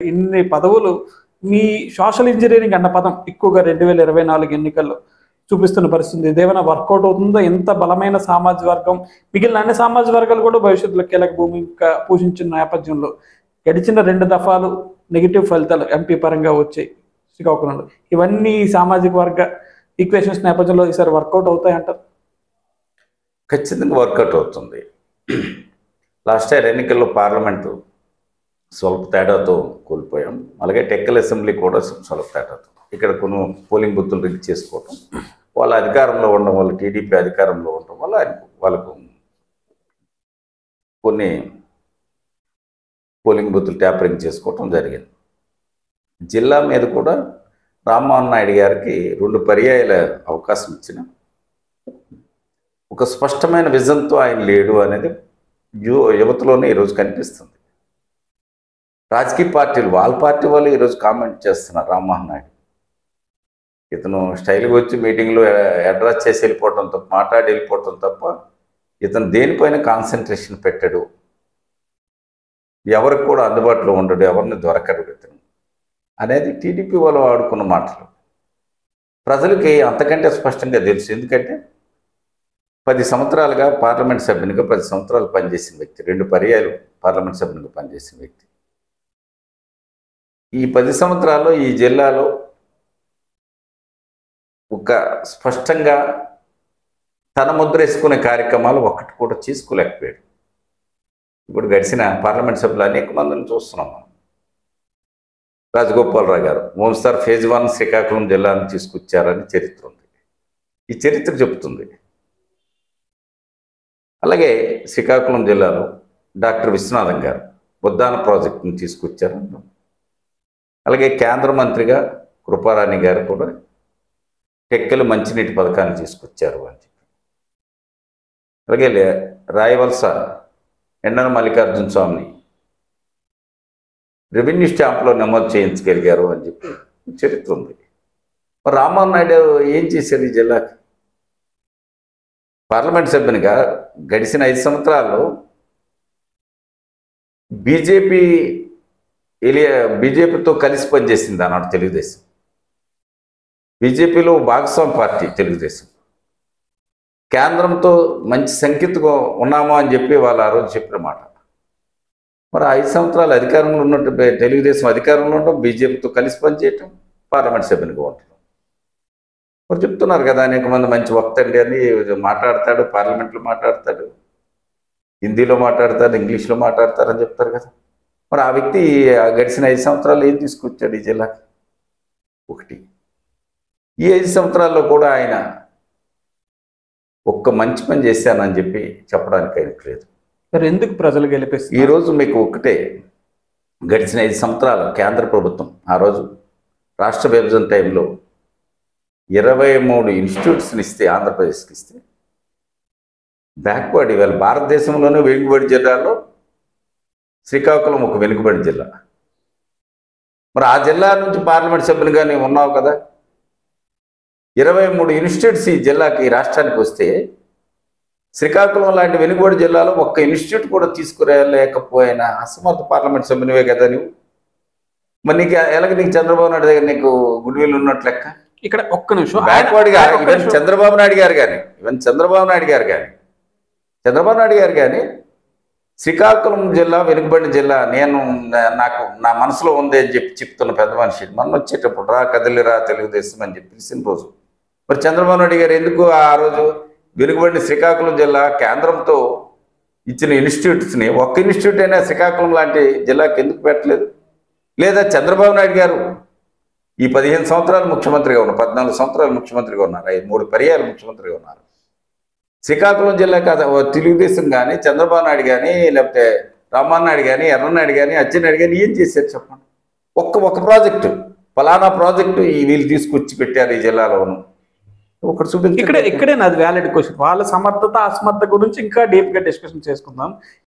ఇన్ని పదవులు మీ social engineering అన్న పదం ఎక్కువగా 2024 ఎన్నికల్లో చూపిస్తున్న పరిస్థితి ఇదేమైనా వర్కౌట్ అవుతుందో? ఎంత బలమైన సామాజిక వర్గం మిగిలిన అన్ని సామాజిక వర్గాలు కూడా భవిష్యత్తులో కీలక భూమిక పోషించిన నేపథ్యంలో గడిచిన 2 దఫాలు నెగిటివ్ ఫలితాలు ఎంపీ పరంగా వచ్చాయి శ్రీకాకుళంలో. ఇవన్నీ సామాజిక వర్గ ఈక్వేషన్స్ నేపథ్యంలో ఈసారి వర్కౌట్ అవుతాయంటారు? ఖచ్చితంగా వర్కౌట్ అవుతుంది. లాస్ట్ ఇయర్ ఎన్నికల్లో పార్లమెంటు స్వల్ప తేడాతో కోల్పోయాం. అలాగే టెక్కల్ అసెంబ్లీ కూడా స్వల్ప తేడాతో ఇక్కడ కొన్ని పోలింగ్ బూతులు రిగ్ చేసుకోవటం, వాళ్ళ అధికారంలో ఉండడం వల్ల, టీడీపీ అధికారంలో ఉండడం వల్ల వాళ్ళకు కొన్ని పోలింగ్ బూతులు ట్యాపరింగ్ చేసుకోవటం జరిగింది. జిల్లా మీద కూడా రామ్మోహన్ నాయుడు గారికి 2 పర్యాయాల అవకాశం ఇచ్చిన ఒక స్పష్టమైన విజన్తో ఆయన లేడు అనేది యువతలోనే ఈరోజు కనిపిస్తుంది. రాజకీయ పార్టీలు వాళ్ళ పార్టీ వాళ్ళు ఈరోజు కామెంట్ చేస్తున్నారు రామ్మోహన్ నాయుడు ఇతను స్టైల్గా వచ్చి మీటింగ్లో అడ్రస్ చేసి వెళ్ళిపోవటం తప్ప, మాట్లాడి వెళ్ళిపోవటం తప్ప ఇతను దేనిపైన కాన్సన్ట్రేషన్ పెట్టాడు, ఎవరికి కూడా అందుబాటులో ఉండడు, ఎవరిని దొరకడు ఇతను అనేది టీడీపీ వాళ్ళు ఆడుకున్న మాటలు. ప్రజలకి అంతకంటే స్పష్టంగా తెలుసు. ఎందుకంటే 10 సంవత్సరాలుగా పార్లమెంట్ సభ్యునిగా 10 సంవత్సరాలు పనిచేసిన వ్యక్తి, 2 పర్యాయాలు పార్లమెంట్ సభ్యునిగా పనిచేసిన వ్యక్తి. ఈ 10 సంవత్సరాల్లో ఈ జిల్లాలో ఒక స్పష్టంగా తన ముద్ర వేసుకునే కార్యక్రమాలు ఒక్కటి కూడా చేసుకోలేకపోయాడు. ఇప్పుడు గడిచిన పార్లమెంట్ సభ్యులు అనేక మందిని చూస్తున్నాం. రాజగోపాలరావు గారు మోన్సార్ ఫేజ్ 1 శ్రీకాకుళం జిల్లాను తీసుకొచ్చారని చరిత్ర ఉంది. ఈ చరిత్ర చెబుతుంది. అలాగే శ్రీకాకుళం జిల్లాలో డాక్టర్ విశ్వనాథం గారు బుద్ధాన ప్రాజెక్టును తీసుకొచ్చారు. అలాగే కేంద్ర మంత్రిగా కృపారాణి గారు కూడా టెక్కలు మంచినీటి పథకాన్ని తీసుకొచ్చారు అని చెప్పి. అలాగే రాయవలస ఎండన మల్లికార్జున స్వామిని రెవెన్యూ స్టాంప్లో నమోదు చేయించగలిగారు అని చెప్పి చరిత్ర ఉంది. మరి రామ్మోహన్ నాయుడు ఏం చేశారు ఈ జిల్లాకి? పార్లమెంట్ సభ్యునిగా గడిచిన 5 సంవత్సరాల్లో బీజేపీతో కలిసి పనిచేసింది అన్నాడు తెలుగుదేశం. బీజేపీలో భాగస్వామి పార్టీ తెలుగుదేశం. కేంద్రంతో మంచి సంకేతంగా ఉన్నామా అని చెప్పి వాళ్ళు ఆ రోజు చెప్పిన మాట. మరి 5 సంవత్సరాలు అధికారంలో ఉన్నట్టు తెలుగుదేశం అధికారంలో ఉండటం, బీజేపీతో కలిసి పనిచేయటం, పార్లమెంట్ సభ్యునిగా ఉండటం. మరి చెప్తున్నారు కదా అనేక మంది మంచి వక్త అండి అని మాట్లాడతాడు, పార్లమెంట్లో మాట్లాడతాడు, హిందీలో మాట్లాడతాడు, ఇంగ్లీష్లో మాట్లాడతారని చెప్తారు కదా. మరి ఆ వ్యక్తి గడిచిన 5 సంవత్సరాలు ఏం తీసుకొచ్చాడు ఈ జిల్లాకి? ఒకటి, ఈ 5 సంవత్సరాల్లో కూడా ఆయన ఒక్క మంచి పని చేశానని చెప్పి చెప్పడానికి ఆయనకు లేదు. మరి ఎందుకు ప్రజలు గెలిపిస్తారు? ఈరోజు మీకు ఒకటే, గడిచిన 5 సంవత్సరాలు కేంద్ర ప్రభుత్వం ఆ రోజు రాష్ట్ర విభజన టైంలో 23 ఇన్స్టిట్యూట్స్ని ఇస్తే, ఆంధ్రప్రదేశ్కి ఇస్తే బ్యాక్వర్డ్, ఇవాళ భారతదేశంలోనే వెనుకబడి జిల్లాలో శ్రీకాకుళం ఒక వెనుకబడి జిల్లా. మరి ఆ జిల్లా నుంచి పార్లమెంట్ సభ్యులుగా నీవు ఉన్నావు కదా. 23 ఇన్స్టిట్యూట్స్ ఈ జిల్లాకి, ఈ రాష్ట్రానికి వస్తే శ్రీకాకుళం లాంటి వెనుకబడి జిల్లాలో ఒక్క ఇన్స్టిట్యూట్ కూడా తీసుకురాలేకపోయినా అసమర్థ పార్లమెంట్ సభ్యునివే కదా నువ్వు. మరి నీకు ఎలాగ నీకు చంద్రబాబు నాయుడు దగ్గర నీకు గుడ్ విల్ ఉన్నట్లు లెక్క? ఇక్కడ ఒక్క నిమిషం, బ్యాక్వర్డ్గా చంద్రబాబు నాయుడు గారు కానీ శ్రీకాకుళం జిల్లా వెనుకబడిన జిల్లా నాకు నా మనసులో ఉంది అని చెప్పి చెప్తున్న పెద్ద మనిషి మొన్న వచ్చేటప్పుడు రా కదిలిరా తెలుగుదేశం అని చెప్పి పిలిచిన రోజు మరి చంద్రబాబు నాయుడు గారు ఎందుకు ఆ రోజు వెనుకబడిన శ్రీకాకుళం జిల్లా కేంద్రంతో ఇచ్చిన ఇన్స్టిట్యూట్స్ని ఒక్క ఇన్స్టిట్యూట్ అయినా శ్రీకాకుళం లాంటి జిల్లాకి ఎందుకు పెట్టలేదు? లేదా చంద్రబాబు నాయుడు గారు ఈ 15 సంవత్సరాలు ముఖ్యమంత్రిగా ఉన్నారు, 14 సంవత్సరాలు ముఖ్యమంత్రిగా ఉన్నారు, 3 పర్యాయాలు ముఖ్యమంత్రిగా ఉన్నారు. శ్రీకాకుళం జిల్లా కాదు తెలుగుదేశం కానీ, చంద్రబాబు నాయుడు కానీ, లేకపోతే రామ్మోహన్ నాయుడు కానీ, ఎర్రనాయుడు కానీ, అచ్చెన్నాయుడు కానీ ఏం చేశారు చెప్పండి? ఒక్క ప్రాజెక్టు, ఫలానా ప్రాజెక్టు వీళ్ళు తీసుకొచ్చి పెట్టారు ఈ జిల్లాలోను. ఒకటి చూపించి ఇక్కడే నాది వ్యాలిడ్ క్వశ్చన్. వాళ్ళ సమర్థత అసమర్థత గురించి ఇంకా డీప్గా డిస్కషన్ చేసుకుందాం.